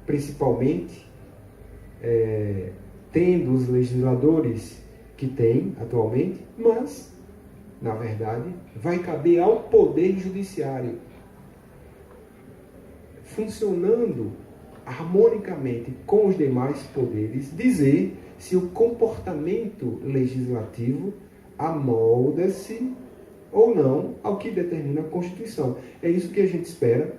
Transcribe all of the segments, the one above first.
principalmente tendo os legisladores que tem atualmente, mas, na verdade, vai caber ao Poder Judiciário, funcionando harmonicamente com os demais poderes, dizer se o comportamento legislativo amolda-se ou não ao que determina a Constituição. É isso que a gente espera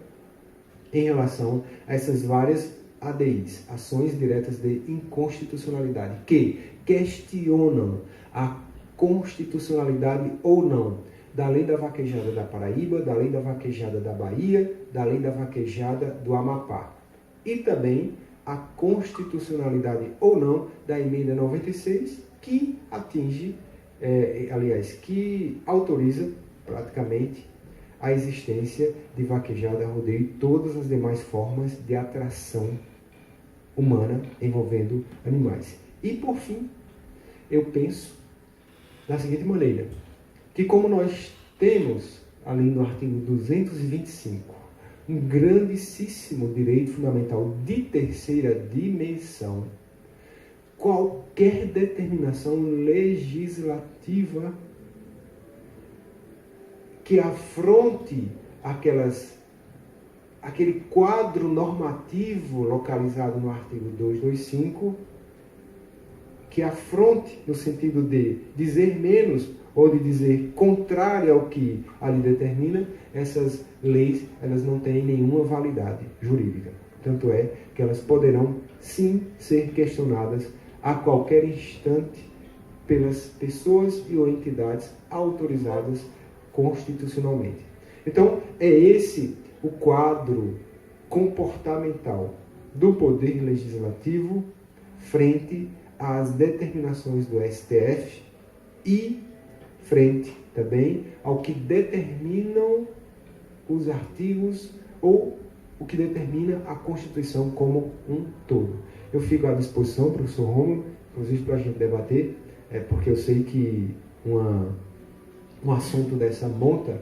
em relação a essas várias ADIs, ações diretas de inconstitucionalidade, que questionam a constitucionalidade ou não da lei da vaquejada da Paraíba, da lei da vaquejada da Bahia, da lei da vaquejada do Amapá. E também a constitucionalidade ou não da emenda 96, que atinge, que autoriza praticamente a existência de vaquejada, rodeio e todas as demais formas de atração humana envolvendo animais. E, por fim, eu penso da seguinte maneira, que como nós temos, além do artigo 225, um grandíssimo direito fundamental de terceira dimensão, qualquer determinação legislativa que afronte aquele quadro normativo localizado no artigo 225, que afronte no sentido de dizer menos ou de dizer contrário ao que ali determina, essas leis elas não têm nenhuma validade jurídica. Tanto é que elas poderão sim ser questionadas a qualquer instante pelas pessoas e ou entidades autorizadas constitucionalmente. Então, é esse o quadro comportamental do Poder Legislativo frente às determinações do STF e frente também ao que determinam os artigos ou o que determina a Constituição como um todo. Eu fico à disposição, professor Rômulo, inclusive para a gente debater, porque eu sei que um assunto dessa monta,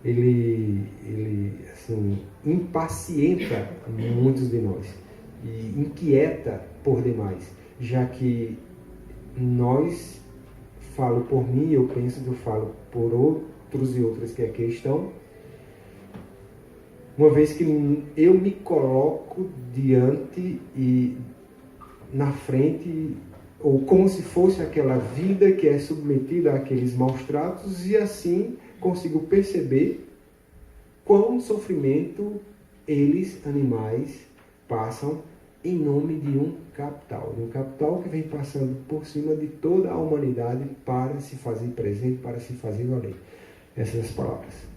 ele assim, impacienta muitos de nós e inquieta por demais, já que nós, falo por mim, eu penso que eu falo por outros e outras que aqui estão, uma vez que eu me coloco diante e na frente, ou como se fosse aquela vida que é submetida àqueles maus tratos, e assim consigo perceber quão sofrimento eles, animais, passam em nome de um capital que vem passando por cima de toda a humanidade para se fazer presente, para se fazer valer. Essas as palavras.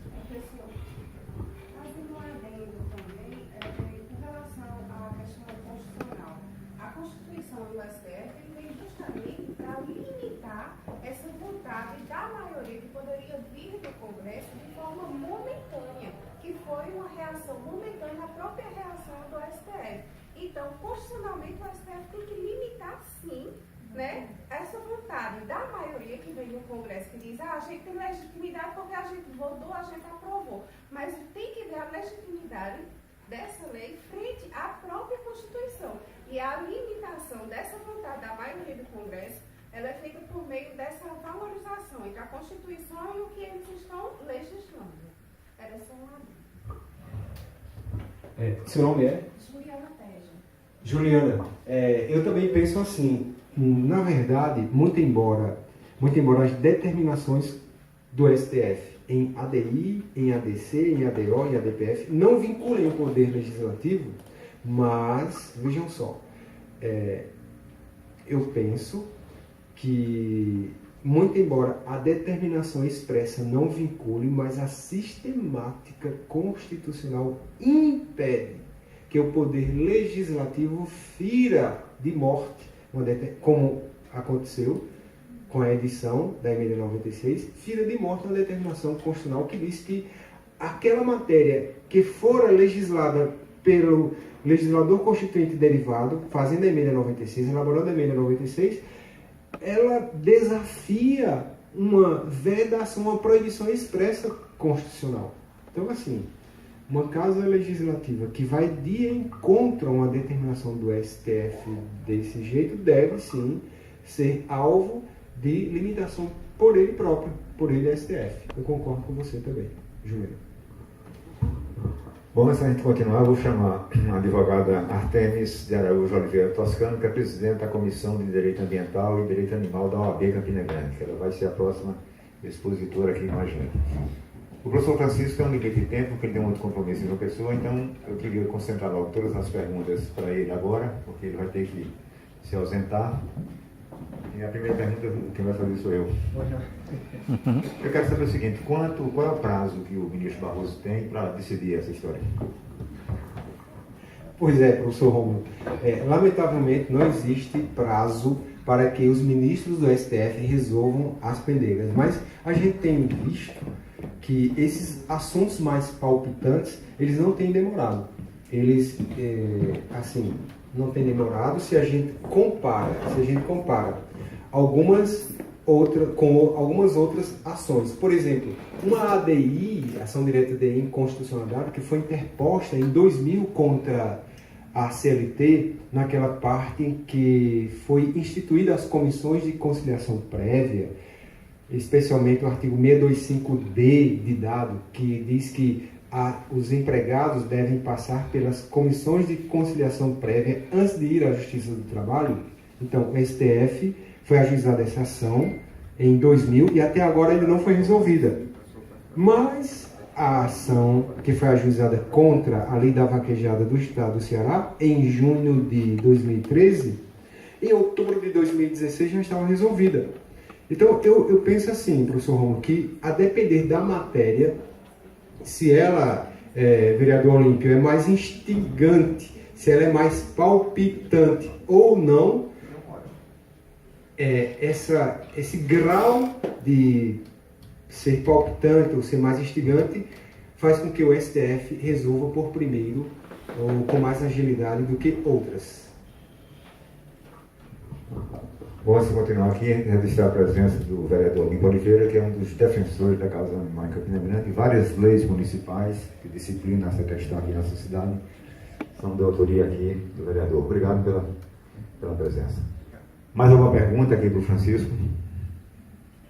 Uma reação momentânea à própria reação do STF. Então, constitucionalmente, o STF tem que limitar, sim, né, essa vontade da maioria que vem no Congresso, que diz, a gente tem legitimidade porque a gente votou, a gente aprovou. Mas tem que ver a legitimidade dessa lei frente à própria Constituição. E a limitação dessa vontade da maioria do Congresso, ela é feita por meio dessa valorização entre a Constituição e o que eles estão legislando. Era só uma... Seu nome é? Juliana Teja. Juliana, eu também penso assim, na verdade, muito embora as determinações do STF em ADI, em ADC, em ADO, em ADPF não vinculem o Poder Legislativo, mas, vejam só, eu penso que, muito embora a determinação expressa não vincule, mas a sistemática constitucional impede que o Poder Legislativo fira de morte, como aconteceu com a edição da emenda 96, fira de morte uma determinação constitucional que diz que aquela matéria que fora legislada pelo legislador constituinte derivado, fazendo a emenda 96, elaborando a emenda 96, ela desafia uma vedação, uma proibição expressa constitucional. Então, assim, uma causa legislativa que vai de encontro a uma determinação do STF desse jeito, deve sim ser alvo de limitação por ele próprio, por ele STF. Eu concordo com você também, Júlio. Bom, antes da gente continuar, eu vou chamar a advogada Artemis de Araújo Oliveira Toscano, que é presidente da Comissão de Direito Ambiental e Direito Animal da OAB Campina Grande, que ela vai ser a próxima expositora aqui, imagina. O professor Francisco tem um limite de tempo, porque ele tem um outro compromisso com a pessoa, então eu queria concentrar logo todas as perguntas para ele agora, porque ele vai ter que se ausentar. E a primeira pergunta, quem vai fazer sou eu. Eu quero saber o seguinte, qual é o prazo que o ministro Barroso tem para decidir essa história? Pois é, professor Romulo. Lamentavelmente não existe prazo para que os ministros do STF resolvam as pendeiras, mas a gente tem visto que esses assuntos mais palpitantes, eles não têm demorado. Eles, não têm demorado se a gente compara algumas outras ações. Por exemplo, uma ADI, Ação Direta de Inconstitucionalidade, que foi interposta em 2000 contra a CLT, naquela parte em que foi instituída as comissões de conciliação prévia, especialmente o artigo 625D de dado, que diz que os empregados devem passar pelas comissões de conciliação prévia antes de ir à Justiça do Trabalho. Então, o STF foi ajuizada essa ação em 2000 e até agora ainda não foi resolvida. Mas a ação que foi ajuizada contra a lei da vaquejada do Estado do Ceará, em junho de 2013, em outubro de 2016 já estava resolvida. Então, eu penso assim, professor Romulo, que a depender da matéria, se ela, vereador Olímpio, é mais instigante, se ela é mais palpitante ou não, esse grau de ser palpitante ou ser mais instigante faz com que o STF resolva por primeiro ou com mais agilidade do que outras. Posso continuar aqui, registrar a presença do vereador Olímpio Oliveira, que é um dos defensores da causa animal em Campina Grande, e várias leis municipais que disciplinam essa questão aqui na nossa cidade são de autoria aqui do vereador. Obrigado pela presença. Mais alguma pergunta aqui do Francisco?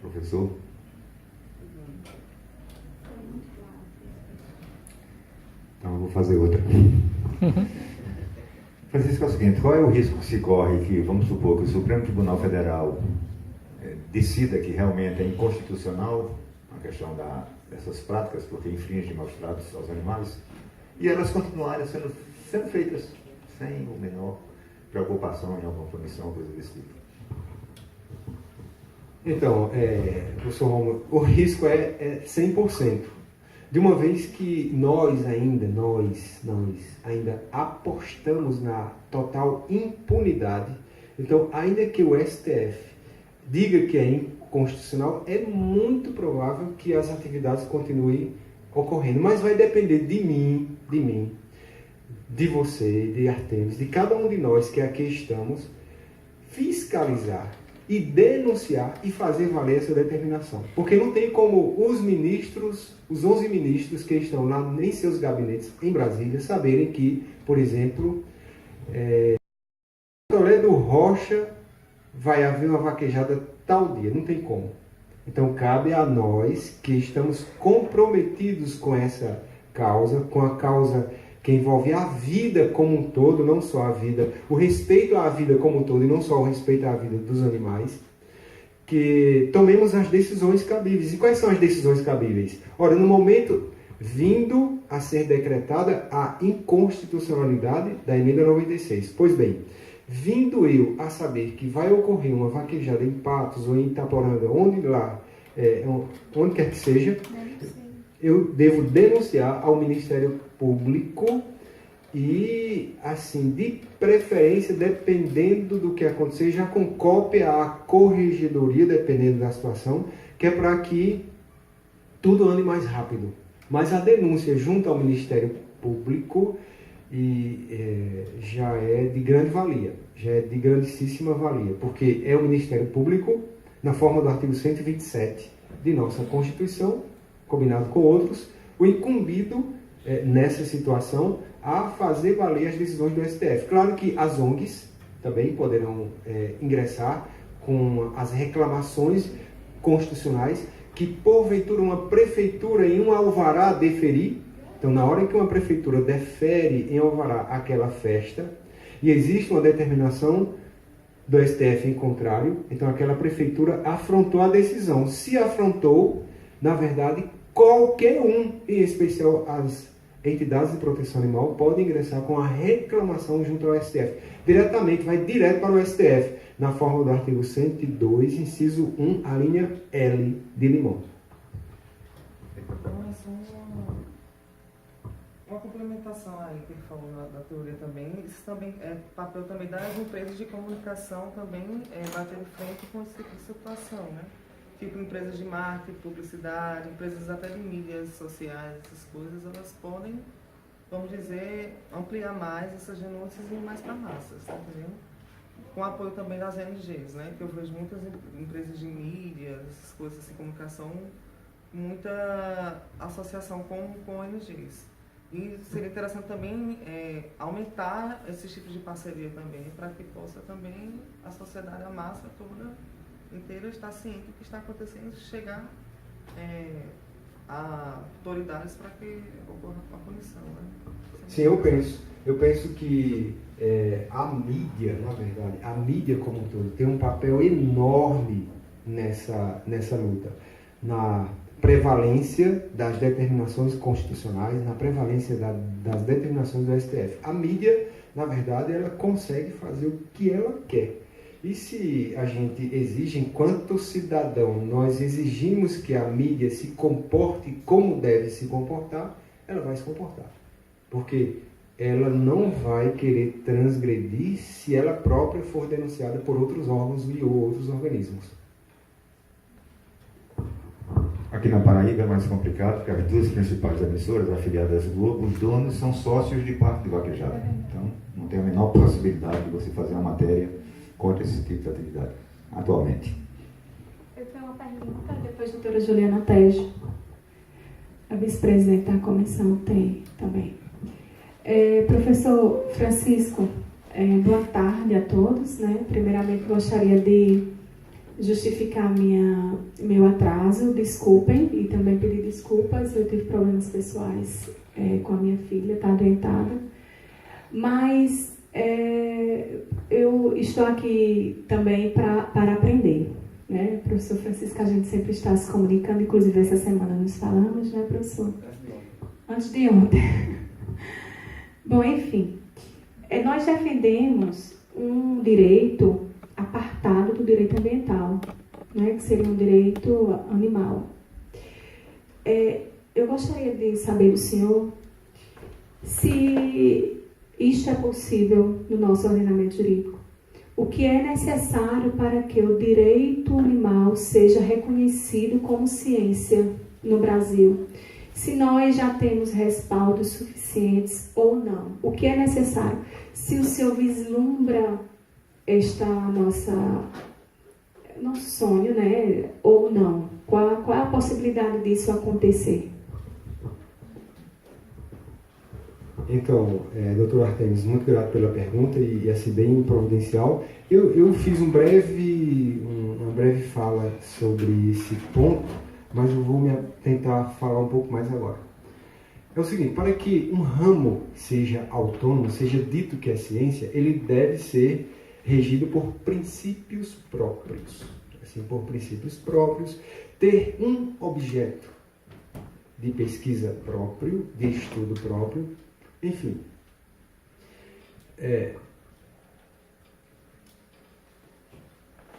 Professor? Então eu vou fazer outra. Francisco, é o seguinte, qual é o risco que se corre que, vamos supor, que o Supremo Tribunal Federal decida que realmente é inconstitucional a questão dessas práticas, porque infringem maus tratos aos animais, e elas continuarem sendo feitas sem o menor preocupação em alguma punição, coisa desse tipo? Então, professor Romulo, o risco é 100%. De uma vez que nós ainda apostamos na total impunidade, então, ainda que o STF diga que é inconstitucional, é muito provável que as atividades continuem ocorrendo. Mas vai depender de mim, de você, de Artemis, de cada um de nós que aqui estamos, fiscalizar e denunciar e fazer valer essa determinação. Porque não tem como os 11 ministros que estão lá em seus gabinetes em Brasília, saberem que, por exemplo, Toledo Rocha vai haver uma vaquejada tal dia. Não tem como. Então, cabe a nós que estamos comprometidos com essa causa, com a causa que envolve a vida como um todo, não só a vida, o respeito à vida como um todo e não só o respeito à vida dos animais, que tomemos as decisões cabíveis. E quais são as decisões cabíveis? Ora, no momento, vindo a ser decretada a inconstitucionalidade da emenda 96. Pois bem, vindo eu a saber que vai ocorrer uma vaquejada em Patos ou em Itaporanga, onde quer que seja, eu devo denunciar ao Ministério Público e, assim, de preferência, dependendo do que acontecer, já com cópia à corregedoria, dependendo da situação, que é para que tudo ande mais rápido. Mas a denúncia junto ao Ministério Público já é de grande valia, já é de grandíssima valia, porque é o Ministério Público, na forma do artigo 127 de nossa Constituição, combinado com outros, o incumbido nessa situação, a fazer valer as decisões do STF. Claro que as ONGs também poderão ingressar com as reclamações constitucionais que, porventura, uma prefeitura em um alvará deferir. Então, na hora que uma prefeitura defere em alvará aquela festa, e existe uma determinação do STF em contrário, então aquela prefeitura afrontou a decisão. Se afrontou, na verdade, qualquer um, em especial as entidades de proteção animal, pode ingressar com a reclamação junto ao STF. Diretamente, vai direto para o STF, na forma do artigo 102, inciso 1, a linha L de Limão. Uma complementação aí que ele falou da teoria também, isso também é papel também das empresas de comunicação também bater de frente com esse tipo de situação, né? Tipo empresas de marketing, publicidade, empresas até de mídias sociais, essas coisas, elas podem, vamos dizer, ampliar mais essas denúncias e ir mais para massas, tá entendendo? Com apoio também das ONGs, né? Que eu vejo muitas empresas de mídias, essas coisas assim, comunicação, muita associação com ONGs. E seria interessante também aumentar esses tipos de parceria também, para que possa também a sociedade, a massa toda inteira estar ciente do que está acontecendo, chegar a autoridades para que ocorra a punição. Né? Sim, eu penso que a mídia, na verdade, a mídia como um todo, tem um papel enorme nessa luta, na prevalência das determinações constitucionais, na prevalência das determinações do STF. A mídia, na verdade, ela consegue fazer o que ela quer. E se a gente exige, enquanto cidadão, nós exigimos que a mídia se comporte como deve se comportar, ela vai se comportar. Porque ela não vai querer transgredir se ela própria for denunciada por outros órgãos e outros organismos. Aqui na Paraíba é mais complicado, porque as duas principais emissoras afiliadas ao Globo, os donos são sócios de Parque de Vaquejada. Então, não tem a menor possibilidade de você fazer uma matéria contra esse tipo de atividade, atualmente. Eu tenho uma pergunta, depois a doutora Juliana Tejo, a vice-presidente da comissão, tem também. Professor Francisco, boa tarde a todos. Né? Primeiramente, gostaria de justificar meu atraso, desculpem, e também pedir desculpas, eu tive problemas pessoais com a minha filha, está adoentada, mas eu estou aqui também para aprender, né? Professor Francisco, a gente sempre está se comunicando, inclusive essa semana nos falamos, né, professor? Antes de ontem. Bom, enfim, nós defendemos um direito apartado do direito ambiental, né, que seria um direito animal. Eu gostaria de saber do senhor se isto é possível no nosso ordenamento jurídico. O que é necessário para que o direito animal seja reconhecido como ciência no Brasil? Se nós já temos respaldos suficientes ou não. O que é necessário? Se o senhor vislumbra nosso sonho, né, ou não? Qual é a possibilidade disso acontecer? Então, doutor Artemis, muito grato pela pergunta e assim bem providencial. Eu fiz uma breve fala sobre esse ponto, mas eu vou tentar falar um pouco mais agora. É o seguinte, para que um ramo seja autônomo, seja dito que é ciência, ele deve ser regido por princípios próprios. Assim, por princípios próprios, ter um objeto de pesquisa próprio, de estudo próprio, enfim.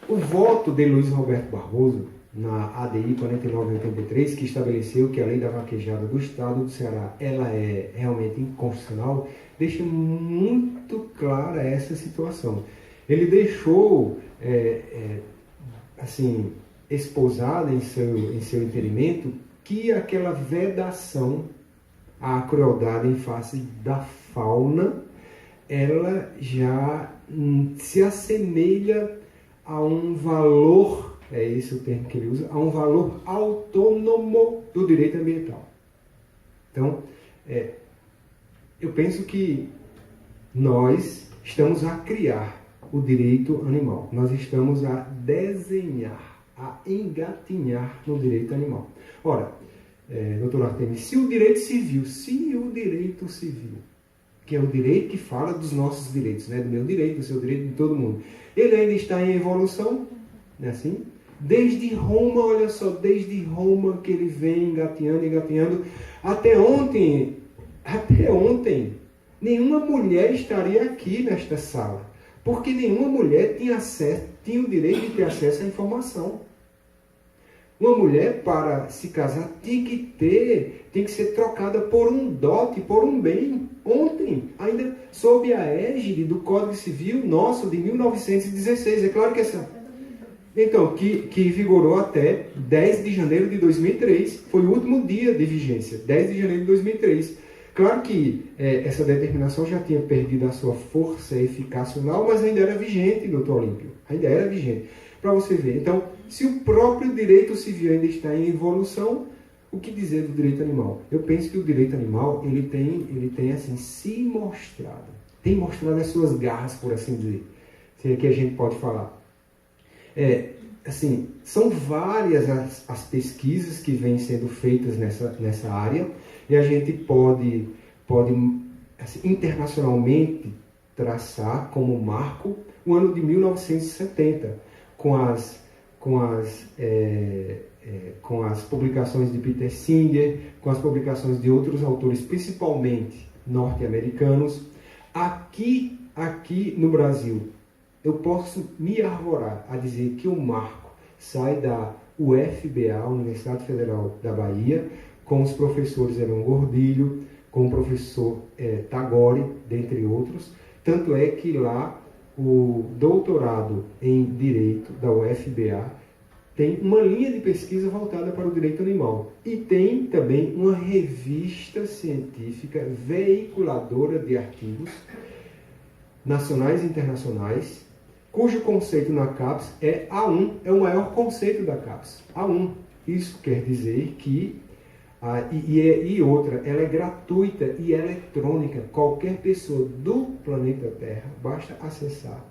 O voto de Luiz Roberto Barroso, na ADI 4983, que estabeleceu que a lei da vaquejada do Estado do Ceará ela é realmente inconstitucional, deixa muito clara essa situação. Ele deixou, assim, esposada em seu entendimento que aquela vedação à crueldade em face da fauna, ela já se assemelha a um valor, é esse o termo que ele usa, a um valor autônomo do direito ambiental. Então, Eu penso que nós estamos a criar o direito animal. Nós estamos a desenhar, a engatinhar no direito animal. Ora, doutor Artemis, se o direito civil, que é o direito que fala dos nossos direitos, né? Do meu direito, do seu direito, de todo mundo, ele ainda está em evolução, não é assim? Desde Roma, olha só, desde Roma que ele vem engatinhando, até ontem, nenhuma mulher estaria aqui nesta sala, porque nenhuma mulher tinha o direito de ter acesso à informação. Uma mulher, para se casar, tem que ser trocada por um dote, por um bem. Ontem, ainda sob a égide do Código Civil nosso de 1916. É claro que essa... Então, que vigorou até 10 de janeiro de 2003. Foi o último dia de vigência, 10 de janeiro de 2003. Claro que essa determinação já tinha perdido a sua força eficacional, mas ainda era vigente, doutor Olímpio. Ainda era vigente. Para você ver. Então, se o próprio direito civil ainda está em evolução, o que dizer do direito animal? Eu penso que o direito animal, ele tem assim, se mostrado. Tem mostrado as suas garras, por assim dizer. Se é que a gente pode falar. Assim, são várias as pesquisas que vêm sendo feitas nessa área, e a gente pode assim, internacionalmente traçar como marco o ano de 1970, com as publicações de Peter Singer, com as publicações de outros autores, principalmente norte-americanos. Aqui no Brasil, eu posso me arvorar a dizer que o marco sai da UFBA, Universidade Federal da Bahia, com os professores Heron Gordilho, com o professor Tagore, dentre outros. Tanto é que lá o doutorado em Direito da UFBA tem uma linha de pesquisa voltada para o direito animal. E tem também uma revista científica veiculadora de artigos nacionais e internacionais, cujo conceito na CAPES é A1, é o maior conceito da CAPES, A1. Isso quer dizer que, outra, ela é gratuita e eletrônica. Qualquer pessoa do planeta Terra, basta acessar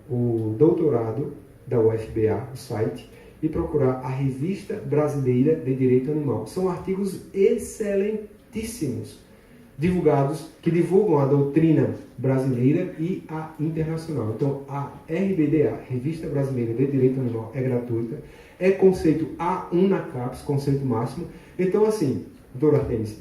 o doutorado da UFBA, o site, e procurar a Revista Brasileira de Direito Animal. São artigos excelentíssimos, que divulgam a doutrina brasileira e a internacional. Então, a RBDA, Revista Brasileira de Direito Animal, é gratuita, é conceito A1 na CAPES, conceito máximo. Então, assim, doutor Artemis,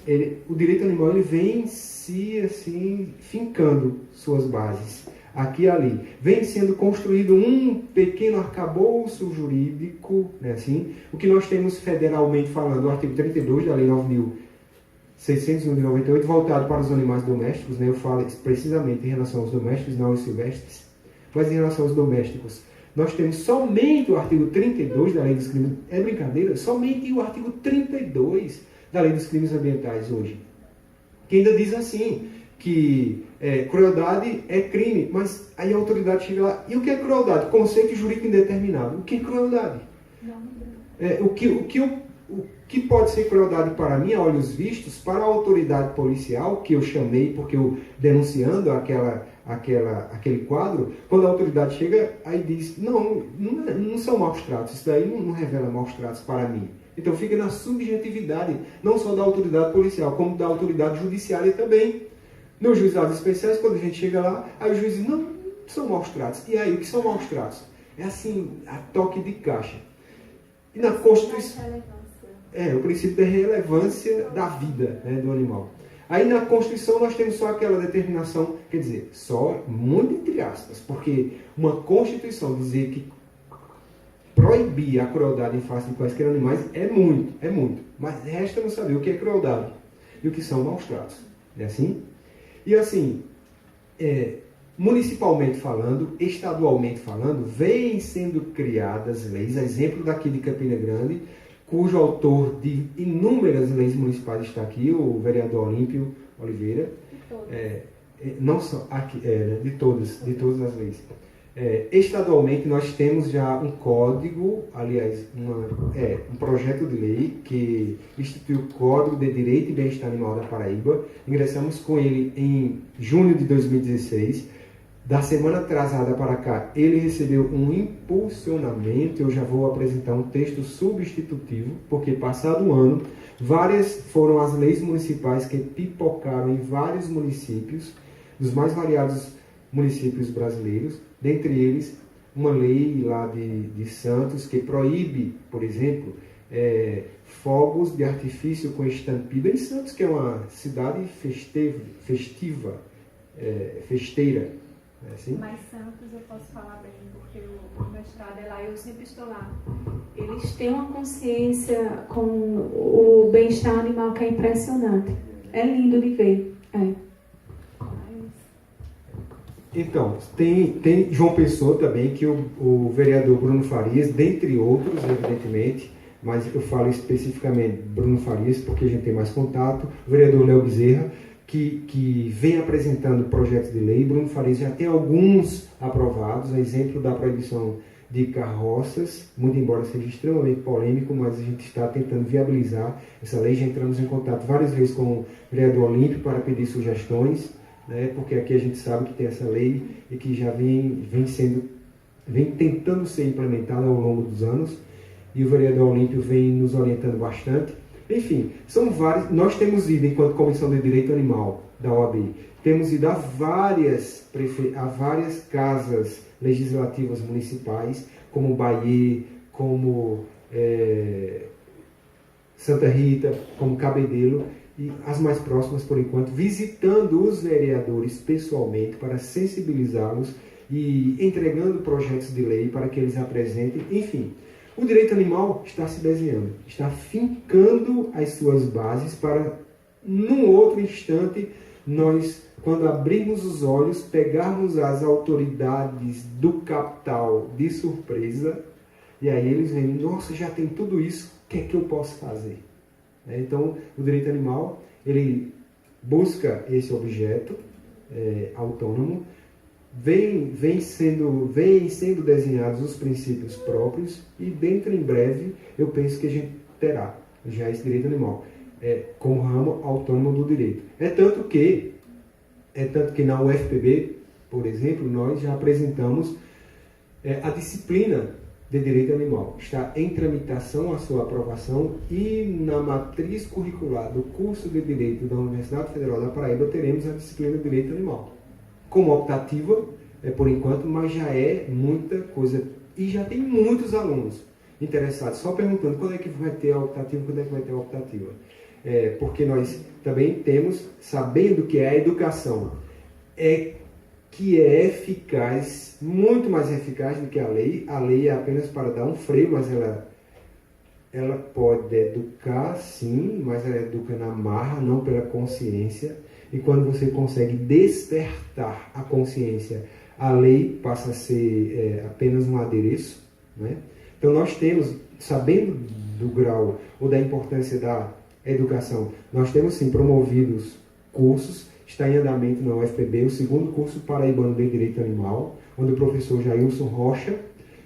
o direito animal ele vem se assim, fincando suas bases aqui e ali. Vem sendo construído um pequeno arcabouço jurídico, né, assim, o que nós temos federalmente falando, o artigo 32 da Lei 9.601 de 98, voltado para os animais domésticos, né, eu falo precisamente em relação aos domésticos, não aos silvestres, mas em relação aos domésticos. Nós temos somente o artigo 32 da Lei dos Crimes... É brincadeira? Somente o artigo 32 da Lei dos Crimes Ambientais hoje. Que ainda diz assim, que crueldade é crime, mas aí a autoridade chega lá. E o que é crueldade? Conceito jurídico indeterminado. O que é crueldade? O que pode ser crueldade para mim, a olhos vistos, para a autoridade policial, que eu chamei porque eu denunciando aquele quadro, quando a autoridade chega, aí diz, não são maus tratos, isso daí não revela maus tratos para mim. Então fica na subjetividade, não só da autoridade policial, como da autoridade judiciária também. Nos juizados especiais, quando a gente chega lá, aí o juiz diz, não são maus tratos. E aí, o que são maus tratos? É assim, a toque de caixa. E na Constituição... o princípio da relevância da vida, né, do animal. Aí na Constituição nós temos só aquela determinação, quer dizer, só, muito entre aspas, porque uma Constituição dizer que proibir a crueldade em face de quaisquer animais é muito. Mas resta não saber o que é crueldade e o que são maus tratos. É assim? E assim, municipalmente falando, estadualmente falando, vêm sendo criadas leis, a exemplo daqui de Campina Grande, cujo autor de inúmeras leis municipais está aqui, o vereador Olímpio Oliveira. Não só aqui, de todas as leis. Estadualmente, nós temos já um código, aliás, um projeto de lei que instituiu o Código de Direito e Bem-Estar Animal da Paraíba. Ingressamos com ele em junho de 2016. Da semana atrasada para cá, ele recebeu um impulsionamento. Eu já vou apresentar um texto substitutivo, porque passado um ano, várias foram as leis municipais que pipocaram em vários municípios, dos mais variados municípios brasileiros, dentre eles uma lei lá de Santos que proíbe, por exemplo, fogos de artifício com estampida em Santos, que é uma cidade festeira. Assim? Mas Santos eu posso falar bem, porque o mestrado é lá e eu sempre estou lá. Eles têm uma consciência com o bem-estar animal que é impressionante. É lindo de ver. Então, tem João Pessoa também, que o vereador Bruno Farias, dentre outros, evidentemente, mas eu falo especificamente Bruno Farias, porque a gente tem mais contato, o vereador Léo Bezerra, que vem apresentando projetos de lei. Bruno Farias já tem alguns aprovados, a exemplo da proibição de carroças, muito embora seja extremamente polêmico, mas a gente está tentando viabilizar essa lei. Já entramos em contato várias vezes com o vereador Olímpio para pedir sugestões, né, porque aqui a gente sabe que tem essa lei e que já vem tentando ser implementada ao longo dos anos, e o vereador Olímpio vem nos orientando bastante. Enfim, são vários. Nós temos ido, enquanto Comissão de Direito Animal da OAB, temos ido a várias casas legislativas municipais, como Bahia, como Santa Rita, como Cabedelo, e as mais próximas, por enquanto, visitando os vereadores pessoalmente para sensibilizá-los e entregando projetos de lei para que eles apresentem. Enfim, o direito animal está se desenhando, está fincando as suas bases para, num outro instante, nós, quando abrirmos os olhos, pegarmos as autoridades do capital de surpresa, e aí eles veem, nossa, já tem tudo isso, o que é que eu posso fazer? Então, o direito animal, ele busca esse objeto autônomo, vem sendo desenhados os princípios próprios, e dentro em breve eu penso que a gente terá já esse direito animal com o ramo autônomo do direito. É tanto que na UFPB, por exemplo, nós já apresentamos a disciplina de direito animal. Está em tramitação a sua aprovação, e na matriz curricular do curso de Direito da Universidade Federal da Paraíba teremos a disciplina de direito animal. Como optativa, por enquanto, mas já é muita coisa. E já tem muitos alunos interessados, só perguntando quando é que vai ter a optativa, quando é que vai ter a optativa. Porque nós também temos, sabendo que a educação que é eficaz, muito mais eficaz do que a lei. A lei é apenas para dar um freio, mas ela pode educar, sim, mas ela educa na marra, não pela consciência. E quando você consegue despertar a consciência, a lei passa a ser apenas um adereço, né? Então nós temos, sabendo do grau ou da importância da educação, nós temos sim promovidos cursos. Está em andamento na UFPB o segundo curso paraibano de Direito Animal, onde o professor Jailson Rocha,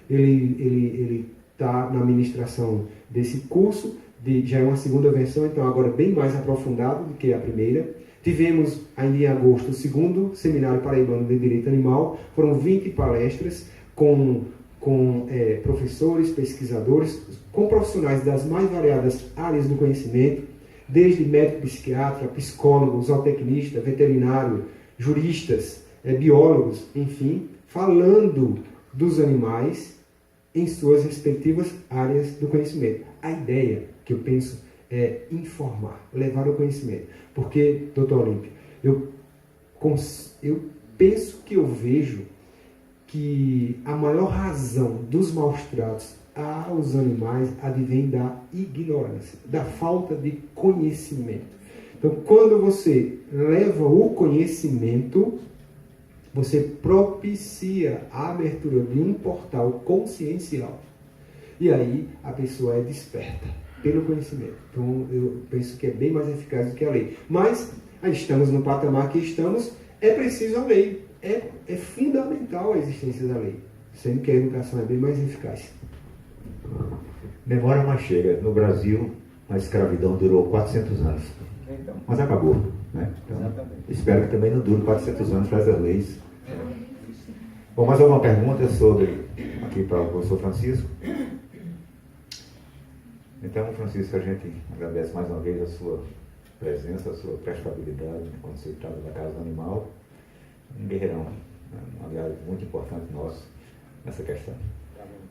ele está na administração desse curso, já é uma segunda versão, então agora bem mais aprofundado do que a primeira. Tivemos ainda em agosto o segundo Seminário Paraibano de Direito Animal, foram 20 palestras com professores, pesquisadores, com profissionais das mais variadas áreas do conhecimento, desde médico psiquiatra, psicólogo, zootecnista, veterinário, juristas, biólogos, enfim, falando dos animais em suas respectivas áreas do conhecimento. A ideia que eu penso é informar, levar o conhecimento. Porque, doutor Olímpio, eu penso que eu vejo que a maior razão dos maus tratos aos animais advém da ignorância, da falta de conhecimento. Então, quando você leva o conhecimento, você propicia a abertura de um portal consciencial. E aí a pessoa é desperta pelo conhecimento. Então, eu penso que é bem mais eficaz do que a lei. Mas estamos no patamar que estamos, é preciso a lei. é fundamental a existência da lei, sendo que a educação é bem mais eficaz. Memória mais chega. No Brasil, a escravidão durou 400 anos. Mas acabou. Né? Então, espero que também não dure 400 anos para essas leis. Bom, mais alguma pergunta aqui para o professor Francisco? Então, Francisco, a gente agradece mais uma vez a sua presença, a sua prestabilidade quando você trata da Casa do Animal. Um guerreirão, um aliado muito importante nosso nessa questão.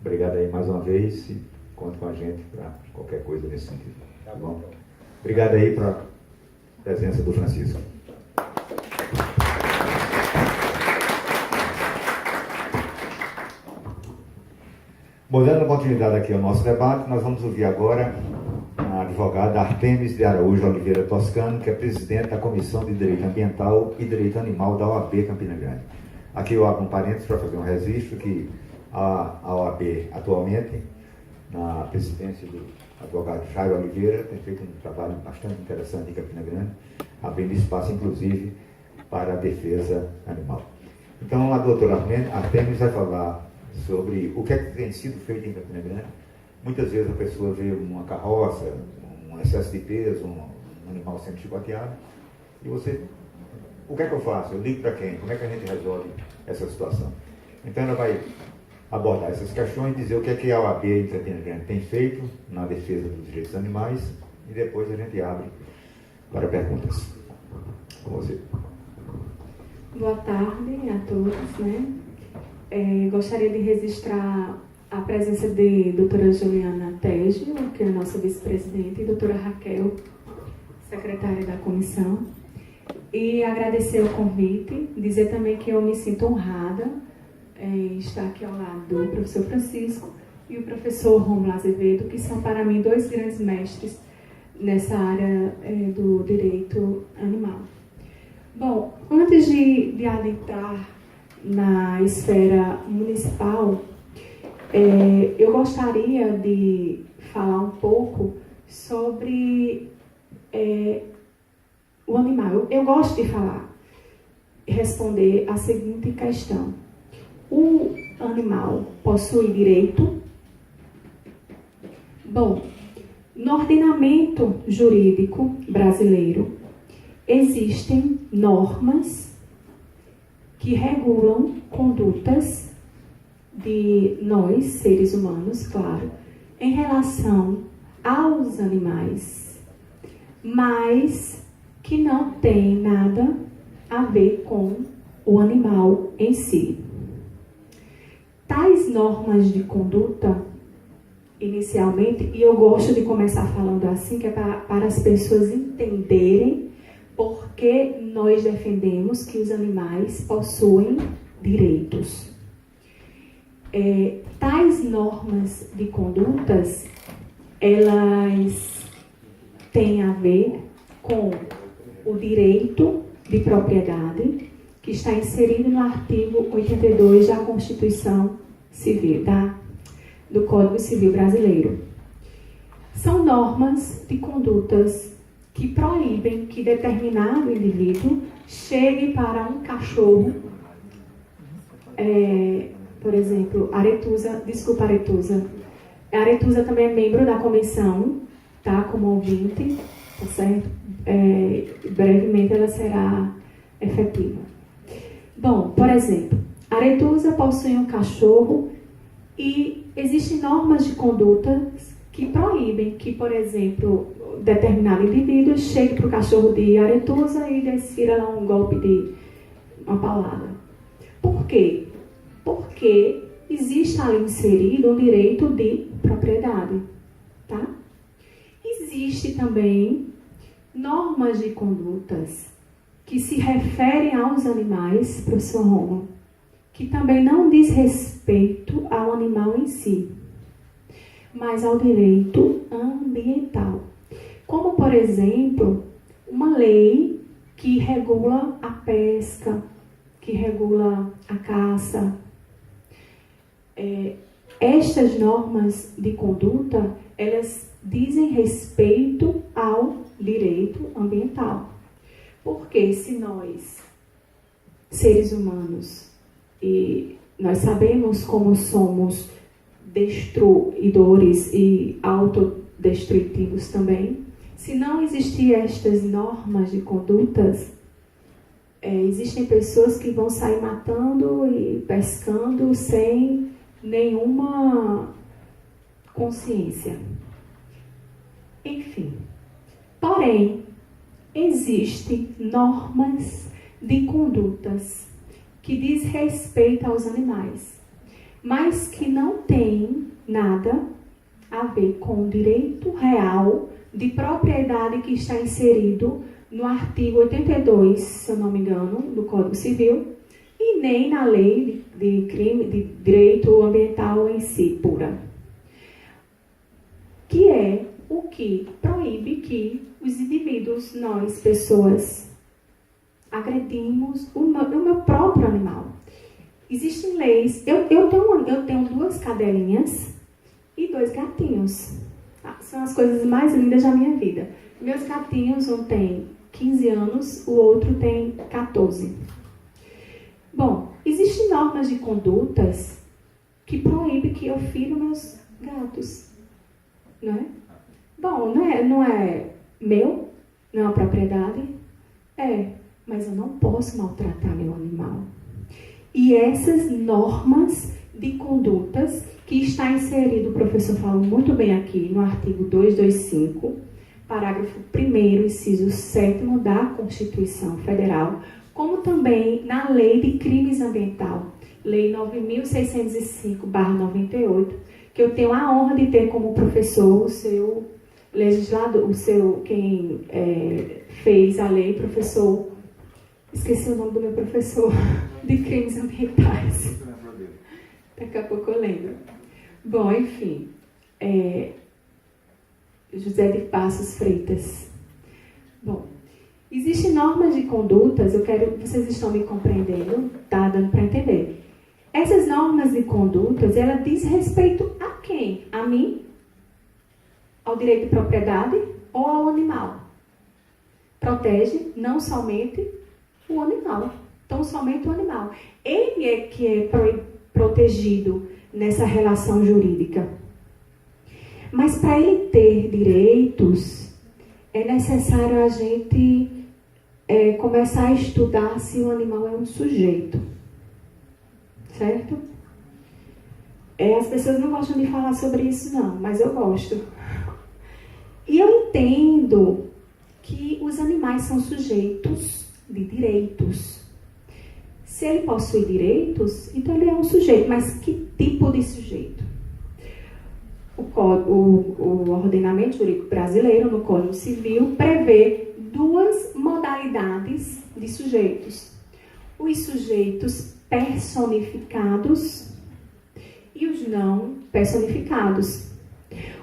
Obrigado aí mais uma vez e conte com a gente para qualquer coisa nesse sentido. Tá bom? Obrigado aí para a presença do Francisco. Bom, dando continuidade aqui ao nosso debate, nós vamos ouvir agora a advogada Artemis de Araújo Oliveira Toscano, que é presidente da Comissão de Direito Ambiental e Direito Animal da OAB Campina Grande. Aqui eu abro um parênteses para fazer um registro que a OAB atualmente, na presidência do advogado Jairo Oliveira, tem feito um trabalho bastante interessante em Campina Grande, abrindo espaço inclusive para a defesa animal. Então a doutora Artemis vai falar sobre o que é que tem sido feito em Campina Grande. Muitas vezes a pessoa vê uma carroça, um excesso de peso, um animal sendo chicoteado, e você, o que é que eu faço? Eu ligo para quem? Como é que a gente resolve essa situação? Então ela vai abordar essas questões e dizer o que é que a OAB em Campina Grande tem feito na defesa dos direitos dos animais, e depois a gente abre para perguntas. Com você. Boa tarde a todos, né? Gostaria de registrar a presença de doutora Juliana Tejo, que é a nossa vice-presidente, e doutora Raquel, secretária da comissão, e agradecer o convite, dizer também que eu me sinto honrada em estar aqui ao lado do professor Francisco e o professor Rômulo Azevedo, que são para mim dois grandes mestres nessa área do direito animal. Bom, antes de adentrar na esfera municipal, eu gostaria de falar um pouco sobre o animal. Eu gosto de responder a seguinte questão: o animal possui direito? Bom, no ordenamento jurídico brasileiro existem normas que regulam condutas de nós, seres humanos, claro, em relação aos animais, mas que não tem nada a ver com o animal em si. Tais normas de conduta, inicialmente, e eu gosto de começar falando assim, que é para as pessoas entenderem por que nós defendemos que os animais possuem direitos. Tais normas de condutas, elas têm a ver com o direito de propriedade, que está inserido no artigo 82 da Constituição Civil, do Código Civil Brasileiro. São normas de condutas que proíbem que determinado indivíduo chegue para um cachorro, por exemplo, Aretusa também é membro da comissão, tá, como ouvinte, tá certo? Brevemente ela será efetiva. Bom, por exemplo, Aretusa possui um cachorro e existem normas de conduta que proíbem que, por exemplo, determinado indivíduo chegue para o cachorro de Aretusa e desfira lá um golpe de uma palavra. Por quê? Porque existe ali inserido um direito de propriedade, tá? Existe também normas de condutas que se referem aos animais, professor Rômulo, que também não diz respeito ao animal em si, mas ao direito ambiental. Como, por exemplo, uma lei que regula a pesca, que regula a caça. Estas normas de conduta, elas dizem respeito ao direito ambiental. Porque se nós seres humanos, e nós sabemos como somos destruidores e autodestrutivos também, se não existir estas normas de condutas, existem pessoas que vão sair matando e pescando sem nenhuma consciência. Enfim. Porém, existem normas de condutas que diz respeito aos animais, mas que não tem nada a ver com o direito real de propriedade que está inserido no artigo 82, se eu não me engano, do Código Civil, e nem na lei de crime de direito ambiental em si, pura. Que é o que proíbe que os indivíduos, nós, pessoas, agredimos o meu próprio animal. Existem leis. Eu tenho 2 cadelinhas e 2 gatinhos. São as coisas mais lindas da minha vida. Meus gatinhos, um tem 15 anos, o outro tem 14. Bom, existem normas de condutas que proíbem que eu fira meus gatos. Não é? Bom, não é meu, não é uma propriedade. Mas eu não posso maltratar meu animal. E essas normas de condutas que está inserido, o professor falou muito bem aqui, no artigo 225, parágrafo 1º, inciso 7º da Constituição Federal, como também na Lei de Crimes Ambiental, Lei 9.605/98, que eu tenho a honra de ter como professor o seu legislador, quem fez a lei, professor, esqueci o nome do meu professor de crimes ambientais. Daqui a pouco eu lembro. Bom, enfim, José de Passos Freitas. Bom, existem normas de condutas, vocês estão me compreendendo? Tá dando para entender. Essas normas de condutas, ela diz respeito a quem? A mim? Ao direito de propriedade ou ao animal? Protege não somente o animal, tão somente o animal. Ele é que é protegido nessa relação jurídica. Mas para ele ter direitos, é necessário a gente começar a estudar se o animal é um sujeito. Certo? As pessoas não gostam de falar sobre isso, não, mas eu gosto. E eu entendo que os animais são sujeitos de direitos. Se ele possui direitos, então ele é um sujeito. Mas que tipo de sujeito? O ordenamento jurídico brasileiro, no Código Civil, prevê 2 modalidades de sujeitos. Os sujeitos personificados e os não personificados.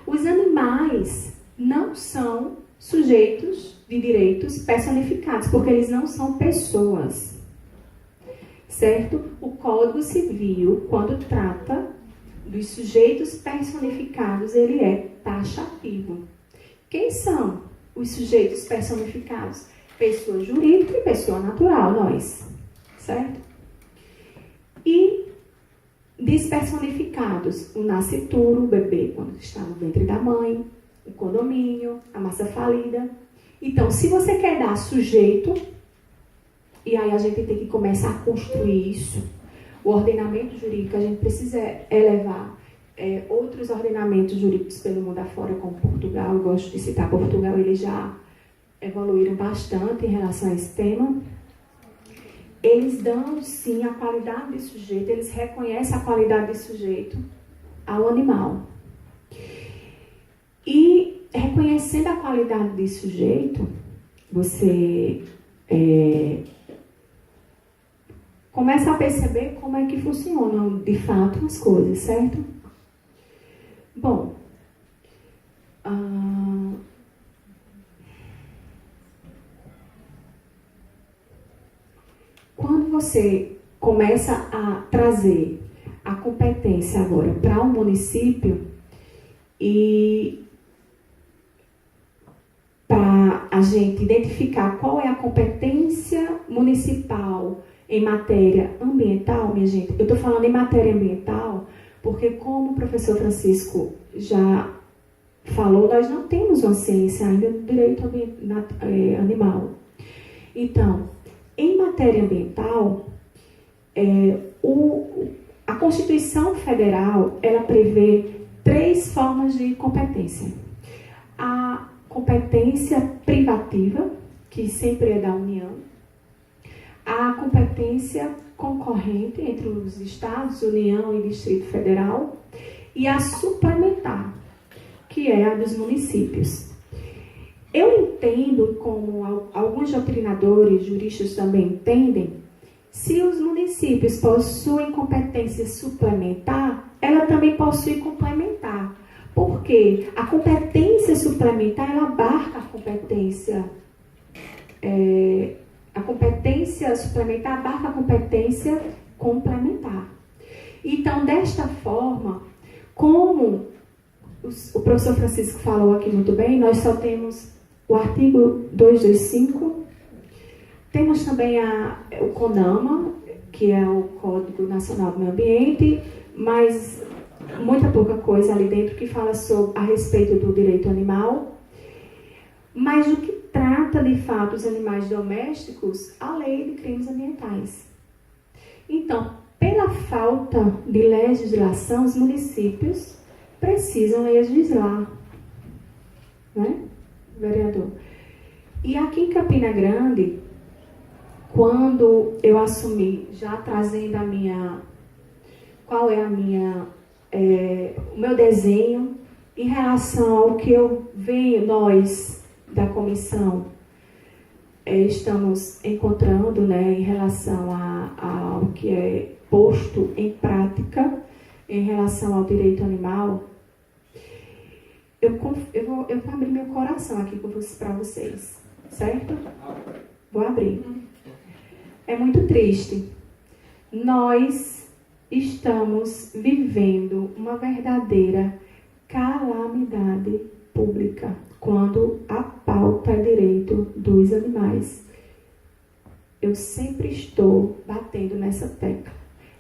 Os animais não são sujeitos de direitos personificados, porque eles não são pessoas. Certo? O Código Civil, quando trata dos sujeitos personificados, ele é taxativo. Quem são os sujeitos personificados? Pessoa jurídica e pessoa natural, nós. Certo? E despersonificados, o nascituro, o bebê quando está no ventre da mãe, o condomínio, a massa falida. Então, se você quer dar sujeito, e aí a gente tem que começar a construir isso, o ordenamento jurídico, a gente precisa elevar outros ordenamentos jurídicos pelo mundo afora, como Portugal. Eu gosto de citar Portugal, eles já evoluíram bastante em relação a esse tema. Eles dão, sim, a qualidade de sujeito, eles reconhecem a qualidade de sujeito ao animal. E, reconhecendo a qualidade de sujeito, você começa a perceber como é que funcionam, de fato, as coisas, certo? Bom, quando você começa a trazer a competência agora para o município e para a gente identificar qual é a competência municipal em matéria ambiental, minha gente, eu estou falando em matéria ambiental porque, como o professor Francisco já falou, nós não temos uma ciência ainda do direito animal. Então, em matéria ambiental, a Constituição Federal, ela prevê 3 formas de competência. A competência privativa, que sempre é da União, a competência concorrente entre os Estados, União e Distrito Federal, e a suplementar, que é a dos municípios. Eu entendo, como alguns doutrinadores, juristas também entendem, se os municípios possuem competência suplementar, ela também possui complementar. Porque a competência suplementar, ela abarca a competência suplementar abarca a competência complementar. Então, desta forma, como o professor Francisco falou aqui muito bem, nós só temos o artigo 225, temos também o CONAMA, que é o Código Nacional do Meio Ambiente, mas muita pouca coisa ali dentro que fala a respeito do direito animal. Mas o que trata, de fato, os animais domésticos, a lei de crimes ambientais. Então, pela falta de legislação, os municípios precisam legislar, né, vereador? E aqui em Campina Grande, quando eu assumi, já trazendo o meu desenho em relação ao que nós da comissão estamos encontrando, né, em relação ao que é posto em prática em relação ao direito animal, eu vou abrir meu coração aqui para vocês, certo? Vou abrir. É muito triste. Nós estamos vivendo uma verdadeira calamidade pública quando a pauta é direito dos animais. Eu sempre estou batendo nessa tecla.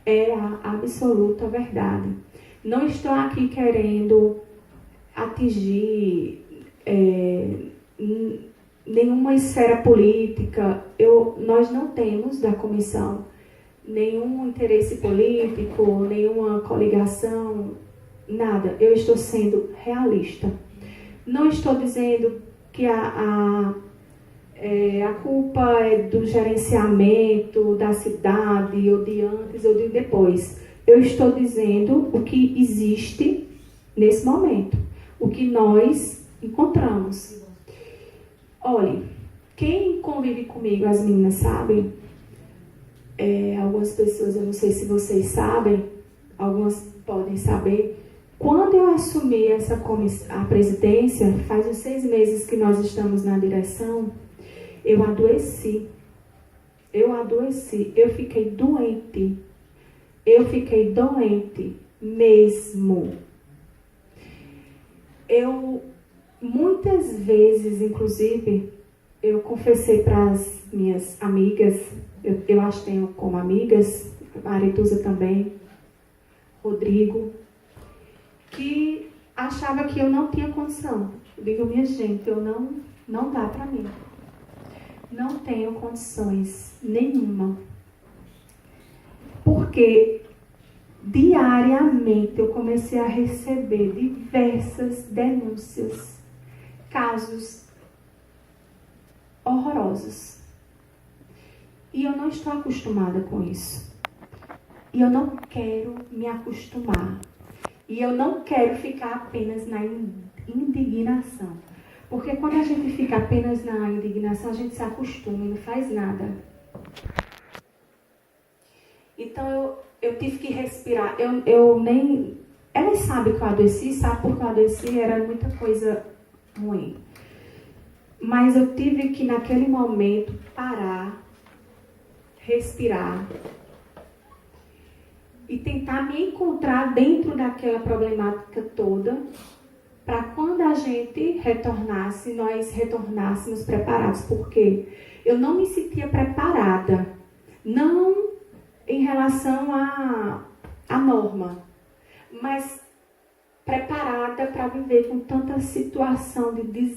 É a absoluta verdade. Não estou aqui querendo atingir nenhuma esfera política. Nós não temos da comissão nenhum interesse político, nenhuma coligação, nada. Eu estou sendo realista. Não estou dizendo que a culpa é do gerenciamento da cidade, ou de antes ou de depois. Eu estou dizendo o que existe nesse momento, o que nós encontramos. Olhe, quem convive comigo, as meninas sabem, algumas pessoas, eu não sei se vocês sabem, algumas podem saber. Quando eu assumi a presidência, faz uns 6 meses que nós estamos na direção, eu adoeci. Eu fiquei doente. Eu fiquei doente mesmo. Muitas vezes, inclusive, eu confessei para as minhas amigas, eu as tenho como amigas, a Aretusa também, Rodrigo, que achava que eu não tinha condição. Eu digo, minha gente, não dá para mim. Não tenho condições nenhuma. Porque diariamente eu comecei a receber diversas denúncias, casos horrorosos. E eu não estou acostumada com isso. E eu não quero me acostumar. E eu não quero ficar apenas na indignação. Porque quando a gente fica apenas na indignação, a gente se acostuma e não faz nada. Então eu tive que respirar. Ela sabe que eu adoeci, sabe porque eu adoeci, era muita coisa ruim. Mas eu tive que, naquele momento, parar, respirar e tentar me encontrar dentro daquela problemática toda, para quando a gente retornasse, nós retornássemos preparados. Porque eu não me sentia preparada. Não em relação à norma, mas preparada para viver com tanta situação de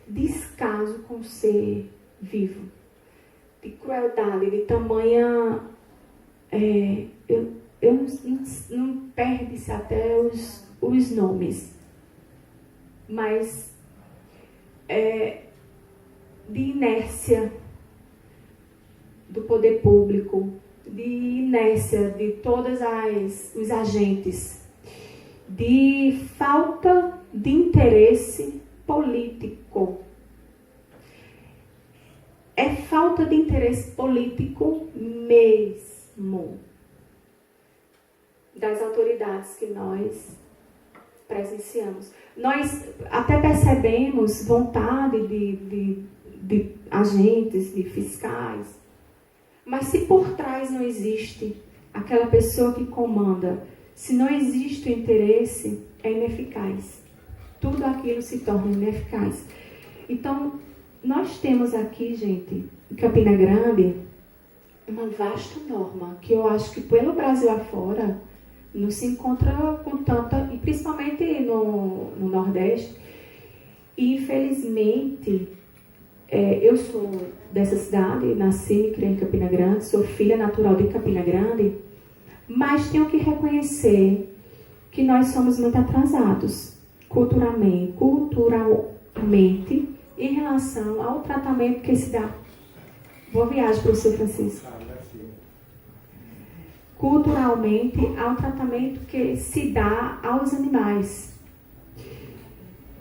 descaso com o ser vivo, de crueldade, de tamanha... não perde-se até os nomes, mas de inércia do poder público, de inércia de todos os agentes, de falta de interesse político. É falta de interesse político mesmo das autoridades que nós presenciamos. Nós até percebemos vontade de agentes, de fiscais, mas se por trás não existe aquela pessoa que comanda, se não existe o interesse, é ineficaz. Tudo aquilo se torna ineficaz. Então, nós temos aqui, gente, em Campina Grande, uma vasta norma que eu acho que pelo Brasil afora não se encontra com tanta, e principalmente no Nordeste. E, infelizmente, eu sou dessa cidade, nasci e criei em Campina Grande, sou filha natural de Campina Grande, mas tenho que reconhecer que nós somos muito atrasados culturalmente em relação ao tratamento que se dá. Boa viagem, professor Francisco. Culturalmente ao tratamento que se dá aos animais.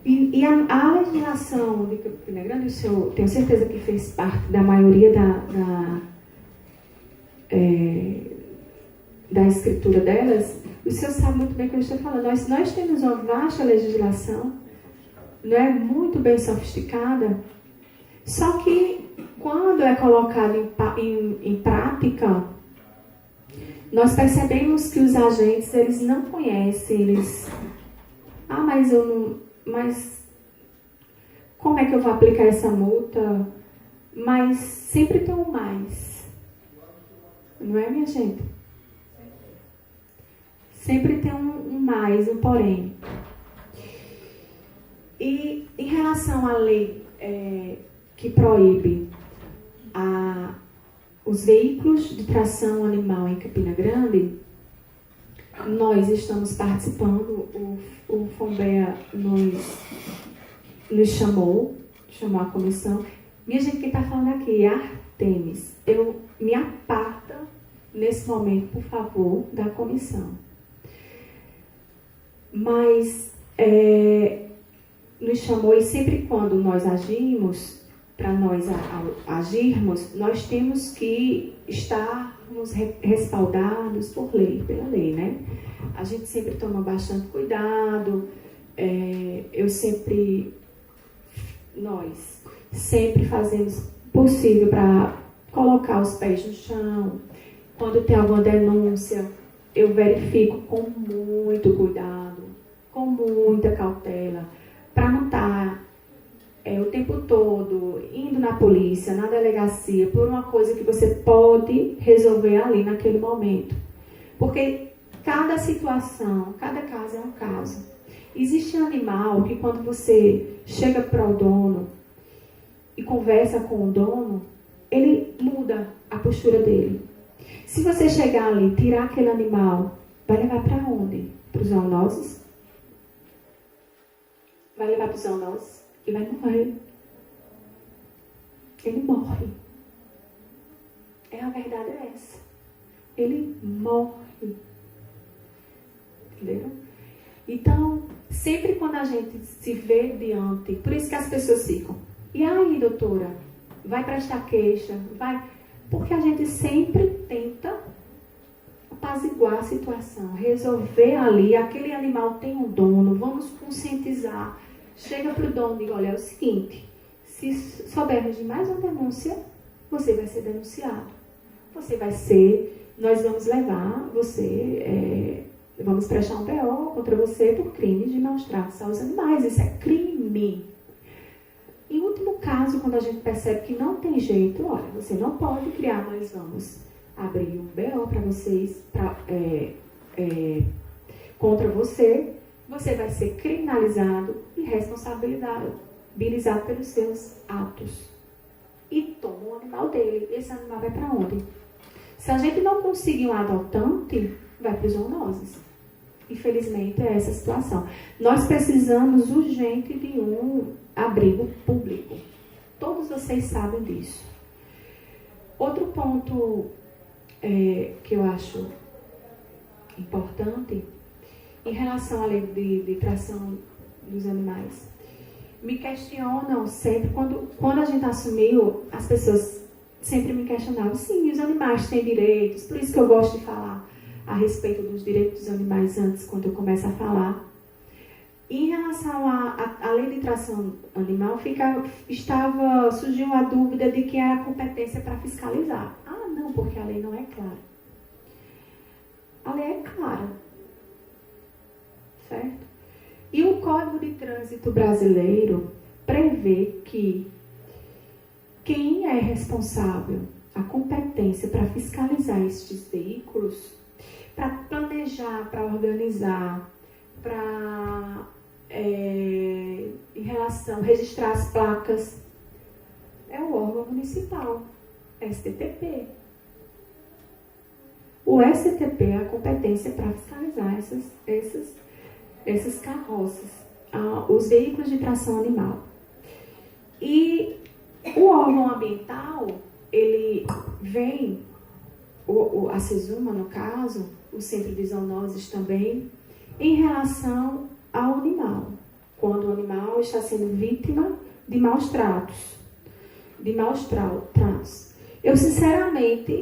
E a legislação de Campina Grande, o senhor, tenho certeza que fez parte da maioria da escritura delas, o senhor sabe muito bem o que eu estou falando. Nós temos uma vasta legislação, não é muito bem sofisticada, só que quando é colocada em prática, nós percebemos que os agentes, eles não conhecem, mas como é que eu vou aplicar essa multa? Mas sempre tem um mais. Não é, minha gente? Sempre tem um mais, um porém. E em relação à lei que proíbe os veículos de tração animal em Campina Grande, nós estamos participando, o FONBEA nos chamou a comissão. Minha gente, quem está falando aqui é Artemis. Eu me aparta nesse momento, por favor, da comissão. Mas nos chamou, e sempre quando nós agimos, para nós agirmos, nós temos que estarmos respaldados pela lei, né? A gente sempre toma bastante cuidado, nós sempre fazemos possível para colocar os pés no chão. Quando tem alguma denúncia, eu verifico com muito cuidado, com muita cautela, para não estar o tempo todo indo na polícia, na delegacia, por uma coisa que você pode resolver ali naquele momento. Porque cada situação, cada caso é um caso. Existe um animal que quando você chega para o dono e conversa com o dono, ele muda a postura dele. Se você chegar ali e tirar aquele animal, vai levar para onde? Para os zoonoses? Vai levar para os zoonoses? E vai morrer. Ele morre. A verdade é essa. Ele morre. Entendeu? Então, sempre quando a gente se vê diante, por isso que as pessoas ficam, e aí, doutora, vai prestar queixa, vai, porque a gente sempre tenta apaziguar a situação, resolver ali, aquele animal tem um dono, vamos conscientizar. Chega para o dono e diga, olha, é o seguinte, se soubermos de mais uma denúncia, você vai ser denunciado. Nós vamos levar você, vamos prestar um PO contra você por crime de maus-tratos aos animais. Isso é crime. Em último caso, quando a gente percebe que não tem jeito, olha, você não pode criar, nós vamos abrir um BO para vocês, contra você, você vai ser criminalizado e responsabilizado pelos seus atos. E toma o animal dele. Esse animal vai para onde? Se a gente não conseguir um adotante, vai para os zoonoses. Infelizmente, é essa a situação. Nós precisamos urgente de um abrigo público. Todos vocês sabem disso. Outro ponto que eu acho importante, em relação à lei de tração dos animais, me questionam sempre, quando a gente assumiu, as pessoas sempre me questionavam, sim, os animais têm direitos, por isso que eu gosto de falar a respeito dos direitos dos animais antes, quando eu começo a falar. Em relação à lei de tração animal, surgiu a dúvida de que é a competência para fiscalizar. Ah, não, porque a lei não é clara. A lei é clara. Certo? E o Código de Trânsito brasileiro prevê que quem é responsável, a competência para fiscalizar estes veículos, para planejar, para organizar, para em relação a registrar as placas, é o órgão municipal, STTP. O STTP é a competência para fiscalizar essas carroças, os veículos de tração animal. E o órgão ambiental, ele vem, a CESUMA, no caso, o Centro de Zoonoses também, em relação ao animal, quando o animal está sendo vítima de maus tratos. Eu, sinceramente,